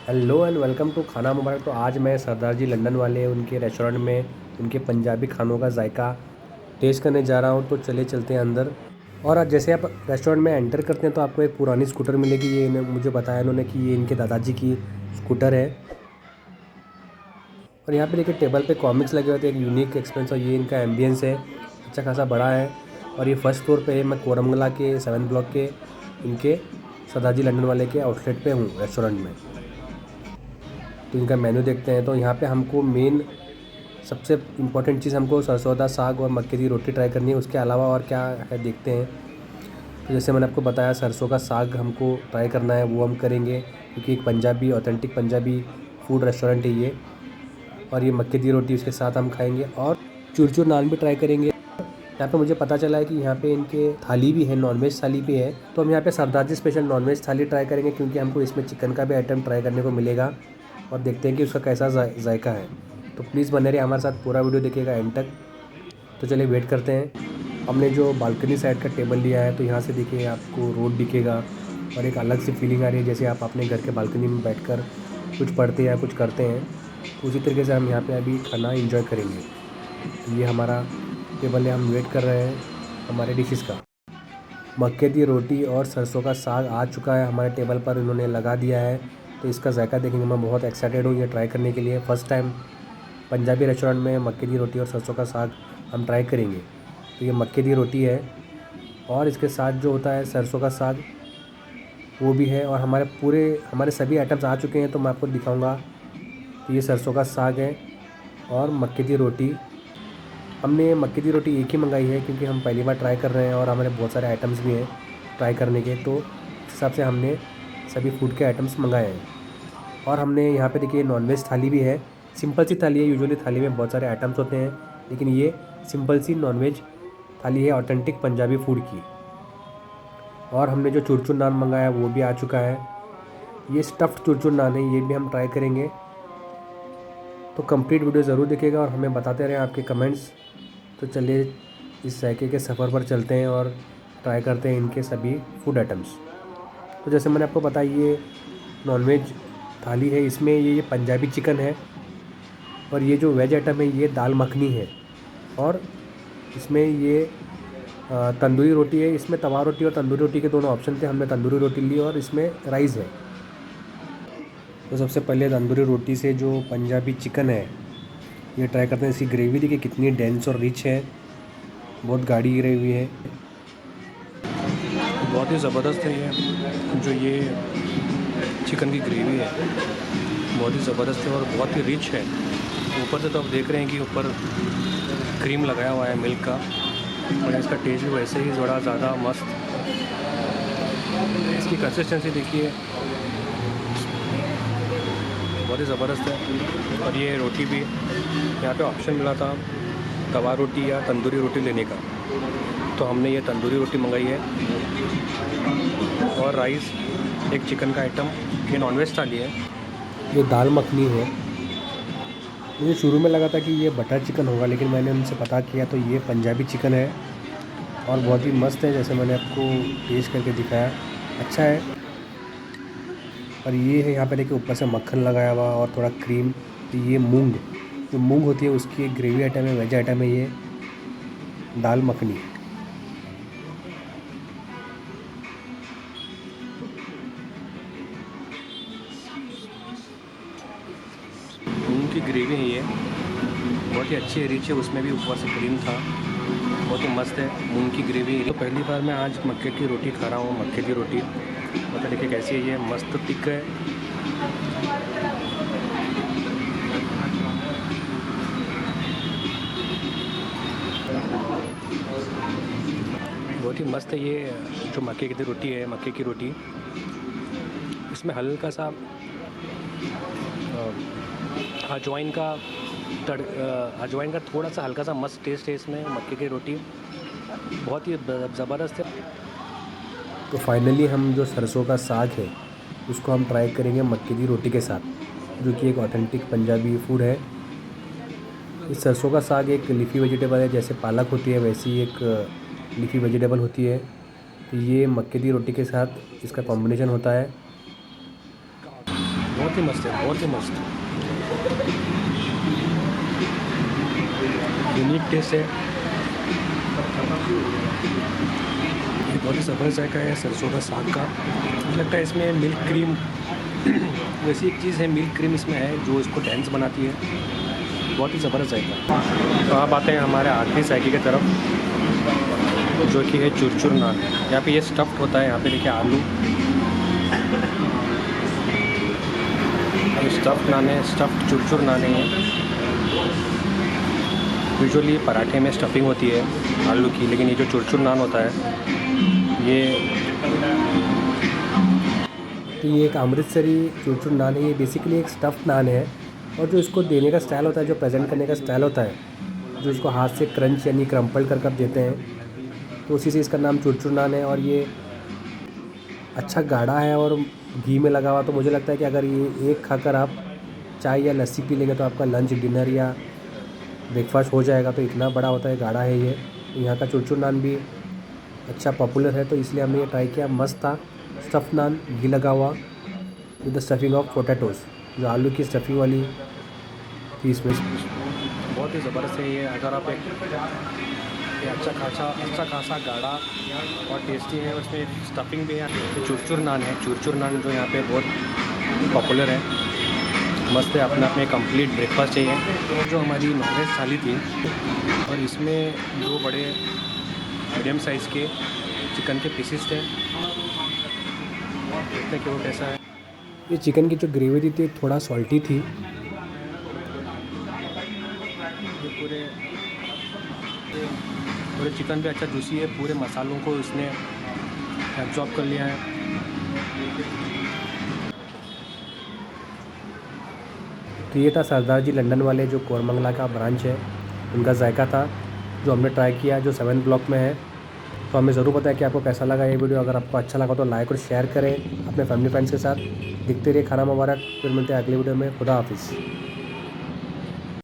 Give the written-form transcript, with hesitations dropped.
Hello and welcome to खाना मुबारक। तो आज मैं सरदार जी लंदन वाले उनके रेस्टोरेंट में उनके पंजाबी खानों का जायका टेस्ट करने जा रहा हूँ। तो चले चलते हैं अंदर। और आज जैसे आप रेस्टोरेंट में एंटर करते हैं तो आपको एक पुरानी स्कूटर मिलेगी। ये मुझे बताया इन्होंने कि ये इनके दादाजी की स्कूटर है। और यहाँ पे देखिए टेबल पे कॉमिक्स लगे हुए थे, एक यूनिक एक्सपेंस। और ये इनका एम्बियंस है, अच्छा खासा बड़ा है। और ये फर्स्ट फ्लोर पे है। मैं कोरमंगला के 7 ब्लॉक के इनके सरदार जी लंदन वाले के आउटलेट पे हूँ रेस्टोरेंट में। तो इनका मेन्यू देखते हैं। तो यहाँ पे हमको मेन सबसे इम्पोर्टेंट चीज़ हमको सरसों दा साग और मक्के की रोटी ट्राई करनी है। उसके अलावा और क्या है देखते हैं। तो जैसे मैंने आपको बताया सरसों का साग हमको ट्राई करना है, वो हम करेंगे क्योंकि एक Punjabi authentic Punjabi food restaurant है ये। और ये मक्के की रोटी उसके साथ हम खाएंगे और चूरचूर नान भी ट्राई करेंगे। यहाँ पे मुझे पता चला है कि यहाँ पे इनके थाली भी है, नॉनवेज थाली भी है। तो हम यहाँ पे सरदार जी स्पेशल नॉनवेज थाली ट्राई करेंगे क्योंकि हमको इसमें चिकन का भी आइटम ट्राई करने को मिलेगा। और देखते हैं कि उसका कैसा जायका है। तो प्लीज़ बने रहिए हमारे साथ, पूरा वीडियो देखिएगा एंड तक। तो चलिए वेट करते हैं। हमने जो बालकनी साइड का टेबल लिया है तो यहाँ से देखिए आपको रोड दिखेगा और एक अलग सी फीलिंग आ रही है जैसे आप अपने घर के बालकनी में बैठकर कुछ पढ़ते या कुछ करते हैं। तो उसी तरीके से हम यहाँ पे अभी खाना एंजॉय करेंगे। तो ये हमारा टेबल है, हम वेट कर रहे हैं हमारे डिशेस का। मक्के की रोटी और सरसों का साग आ चुका है हमारे टेबल पर, इन्होंने लगा दिया है। तो इसका जायका देखेंगे। मैं बहुत एक्साइटेड हूँ ये ट्राई करने के लिए। फ़र्स्ट टाइम पंजाबी रेस्टोरेंट में मक्के की रोटी और सरसों का साग हम ट्राई करेंगे। तो ये मक्के की रोटी है और इसके साथ जो होता है सरसों का साग वो भी है। और हमारे सभी आइटम्स आ चुके हैं तो मैं आपको दिखाऊंगा। तो ये सरसों का साग है और मक्के की रोटी। हमने मक्के की रोटी एक ही मंगाई है क्योंकि हम पहली बार ट्राई कर रहे हैं और हमारे बहुत सारे आइटम्स भी हैं ट्राई करने के। तो उस हिसाब से हमने सभी फूड के आइटम्स मंगाए हैं। और हमने यहाँ पे देखिए नॉनवेज थाली भी है। सिंपल सी थाली है, यूजुअली थाली में बहुत सारे आइटम्स होते हैं लेकिन ये सिंपल सी नॉनवेज थाली है ऑथेंटिक पंजाबी फूड की। और हमने जो चुरचुर नान मंगाया वो भी आ चुका है। ये स्टफ़्ड चुरचुर नान है, ये भी हम ट्राई करेंगे। तो कंप्लीट वीडियो ज़रूर देखिएगा और हमें बताते रहें आपके कमेंट्स। तो चलिए इस जायके के सफ़र पर चलते हैं और ट्राई करते हैं इनके सभी फूड आइटम्स। तो जैसे मैंने आपको बताया ये नॉनवेज थाली है, इसमें ये पंजाबी चिकन है। और ये जो वेज आइटम है ये दाल मखनी है। और इसमें ये तंदूरी रोटी है। इसमें तवा रोटी और तंदूरी रोटी के दोनों ऑप्शन थे, हमने तंदूरी रोटी ली और इसमें राइस है। तो सबसे पहले तंदूरी रोटी से जो पंजाबी चिकन है ये ट्राई करते हैं। इसकी ग्रेवी देखिए कितनी डेंस और रिच है, बहुत गाढ़ी गिरी हुई है। बहुत ही ज़बरदस्त है ये जो ये चिकन की ग्रेवी है, बहुत ही ज़बरदस्त है और बहुत ही रिच है। ऊपर से तो आप देख रहे हैं कि ऊपर क्रीम लगाया हुआ है मिल्क का और इसका टेस्ट भी वैसे ही बड़ा ज़्यादा मस्त। इसकी कंसिस्टेंसी देखिए बहुत ही ज़बरदस्त है। और ये रोटी भी यहाँ पे ऑप्शन मिला था तवा रोटी या तंदूरी रोटी लेने का, तो हमने ये तंदूरी रोटी मंगाई है और राइस एक चिकन का आइटम। ये नॉनवेज थाली है। ये दाल मखनी है। मुझे शुरू में लगा था कि ये बटर चिकन होगा लेकिन मैंने उनसे पता किया तो ये पंजाबी चिकन है और बहुत ही मस्त है जैसे मैंने आपको टेस्ट करके दिखाया, अच्छा है। और ये है यहाँ पे देखिए ऊपर से मक्खन लगाया हुआ और थोड़ा क्रीम। तो ये जो मूंग होती है उसकी एक ग्रेवी आइटम है, वेज आइटम है ये दाल मखनी। मूंग की ग्रेवी है ये, बहुत ही अच्छी है, रिच है। उसमें भी ऊपर से क्रीम था, बहुत ही मस्त है मूंग की ग्रेवी। तो पहली बार मैं आज मक्के की रोटी खा रहा हूँ, मक्के की रोटी। मतलब देखिए कैसी है, ये मस्त थिक है। बहुत ही मस्त है ये जो मक्के की रोटी है, मक्के की रोटी। इसमें हल्का सा अजवाइन का थोड़ा सा हल्का सा मस्त टेस्ट है इसमें। मक्के की रोटी बहुत ही ज़बरदस्त है। तो फाइनली हम जो सरसों का साग है उसको हम ट्राई करेंगे मक्के की रोटी के साथ, जो कि एक ऑथेंटिक पंजाबी फूड है। इस सरसों का साग एक लीफी वेजिटेबल है, जैसे पालक होती है वैसी एक लीफी वेजिटेबल होती है। तो ये मक्के की रोटी के साथ इसका कॉम्बिनेशन होता है। बहुत ही मस्त है, बहुत ही मस्त। यूनिक टेस्ट है, ये बहुत ही ज़बरदस्त जायका है सरसों का साग का। मुझे लगता है इसमें मिल्क क्रीम वैसी एक चीज़ है, मिल्क क्रीम इसमें है जो इसको डेंस बनाती है। बहुत ही ज़बरदस्त जायका। तो आप आते हैं हमारे आखिरी जायके की तरफ, जो कि है चुरचुर नान। यहाँ पे ये स्टफ्ड होता है, यहाँ पे देखिए आलू, स्टफ्ड नान है, स्टफ्ड चुरचुर नान है ये। यूजुअली पराठे में स्टफिंग होती है आलू की, लेकिन ये जो चुरचुर नान होता है तो ये एक अमृतसरी चुरचुर नान है। ये बेसिकली एक स्टफ़्ड नान है, और जो इसको देने का स्टाइल होता है, जो प्रेजेंट करने का स्टाइल होता है, जो इसको हाथ से क्रंच यानी क्रम्पल कर देते हैं, तो उसी से इसका नाम चुरचुर नान है। और ये अच्छा गाढ़ा है और घी में लगा हुआ, तो मुझे लगता है कि अगर ये एक खाकर आप चाय या लस्सी पी लेंगे तो आपका लंच, डिनर या ब्रेकफास्ट हो जाएगा। तो इतना बड़ा होता है, गाढ़ा है ये। यहाँ का चुरचुर नान भी अच्छा पॉपुलर है, तो इसलिए हमने ये ट्राई किया। मस्त था, स्टफ़ नान, घी लगा हुआ with the stuffing of potatoes, जो आलू की स्टफिंग वाली थी इसमें। बहुत ही ज़बरदस्त है ये। अगर आप एक अच्छा खासा गाढ़ा और टेस्टी है, उसमें स्टफिंग भी है। चुरचुर नान है, चुरचुर नान जो यहाँ पे बहुत पॉपुलर है, मस्त है। अपने कंप्लीट ब्रेकफास्ट चाहिए। जो हमारी नॉनवेज थाली थी, और इसमें 2 बड़े मीडियम साइज़ के चिकन के पीसेस थे। देखते हैं कि वो कैसा है। ये चिकन की जो ग्रेवी थी थोड़ा सॉल्टी थी। ये पूरे चिकन भी अच्छा जूसी है, पूरे मसालों को इसने एब्जॉर्ब कर लिया है। तो ये था सरदार जी लंदन वाले, जो कोरमंगला का ब्रांच है, उनका जायका था जो हमने ट्राई किया, जो 7th ब्लॉक में है। तो हमें ज़रूर पता है कि आपको कैसा लगा ये वीडियो। अगर आपको अच्छा लगा तो लाइक और शेयर करें अपने फैमिली फ्रेंड्स के साथ। दिखते रहिए खाना मुबारक। फिर मिलते हैं अगले वीडियो में। खुदा हाफिज़।